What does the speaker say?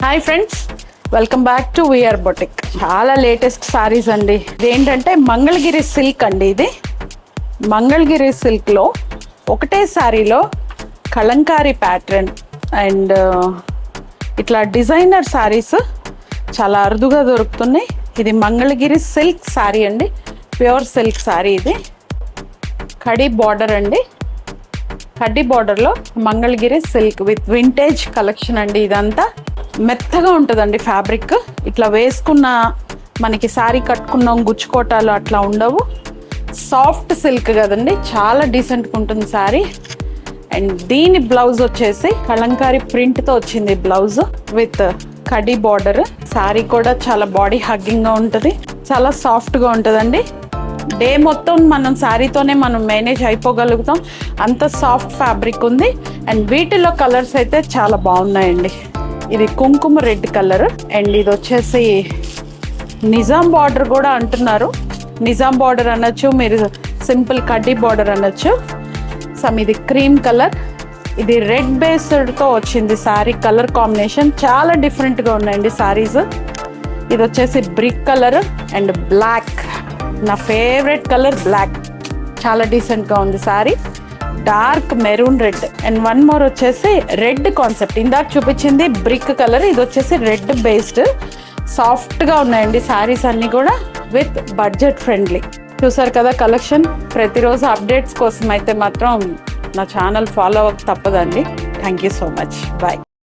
Hi friends, welcome back to VR boutique. చాలా latest saris అండి. ఇదేంటంటే మంగళగిరి సిల్క్ అండి. ఇది మంగళగిరి సిల్క్లో ఒకటే సారీలో కలంకారీ ప్యాటర్న్ అండ్ ఇట్లా డిజైనర్ సారీస్ చాలా అరుదుగా దొరుకుతున్నాయి. ఇది మంగళగిరి సిల్క్ సారీ అండి, ప్యూర్ సిల్క్ సారీ. ఇది కడీ బార్డర్ అండి. కడ్డీ బార్డర్లో Mangalagiri silk with vintage collection అండి. ఇదంతా మెత్తగా ఉంటుందండి ఫ్యాబ్రిక్. ఇట్లా వేసుకున్న మనకి శారీ కట్టుకున్నాం గుచ్చుకోటాలు అట్లా ఉండవు. సాఫ్ట్ సిల్క్ కదండి, చాలా డీసెంట్గా ఉంటుంది శారీ. అండ్ దీని బ్లౌజ్ వచ్చేసి కలంకారీ ప్రింట్తో వచ్చింది బ్లౌజ్ విత్ కడ్డీ బార్డర్. శారీ కూడా చాలా బాడీ హగ్గింగ్గా ఉంటుంది, చాలా సాఫ్ట్గా ఉంటుందండి. డే మొత్తం మనం శారీతోనే మనం మేనేజ్ అయిపోగలుగుతాం, అంత సాఫ్ట్ ఫ్యాబ్రిక్ ఉంది. అండ్ వీటిలో కలర్స్ అయితే చాలా బాగున్నాయండి. ఇది కుంకుమ రెడ్ కలర్ అండ్ ఇది వచ్చేసి నిజాం బార్డర్ కూడా అంటున్నారు. నిజాం బార్డర్ అనొచ్చు, మీరు సింపుల్ కడ్డీ బార్డర్ అనొచ్చు. సమ్ ఇది క్రీమ్ కలర్, ఇది రెడ్ బేస్డ్తో వచ్చింది శారీ. కలర్ కాంబినేషన్ చాలా డిఫరెంట్గా ఉన్నాయండి శారీస్. ఇది వచ్చేసి బ్రిక్ కలర్ అండ్ బ్లాక్. నా ఫేవరెట్ కలర్ బ్లాక్, చాలా డీసెంట్గా ఉంది sari. Dark maroon red and one more వచ్చేసి రెడ్ కాన్సెప్ట్. ఇందాక చూపించింది బ్రిక్ కలర్, ఇది వచ్చేసి రెడ్ బేస్డ్. సాఫ్ట్గా ఉన్నాయండి శారీస్ అన్నీ కూడా విత్ బడ్జెట్ ఫ్రెండ్లీ. చూసారు కదా కలెక్షన్. ప్రతిరోజు అప్డేట్స్ కోసం అయితే మాత్రం నా ఛానల్ ఫాలో అవ్వక తప్పదండి. Thank you so much. Bye.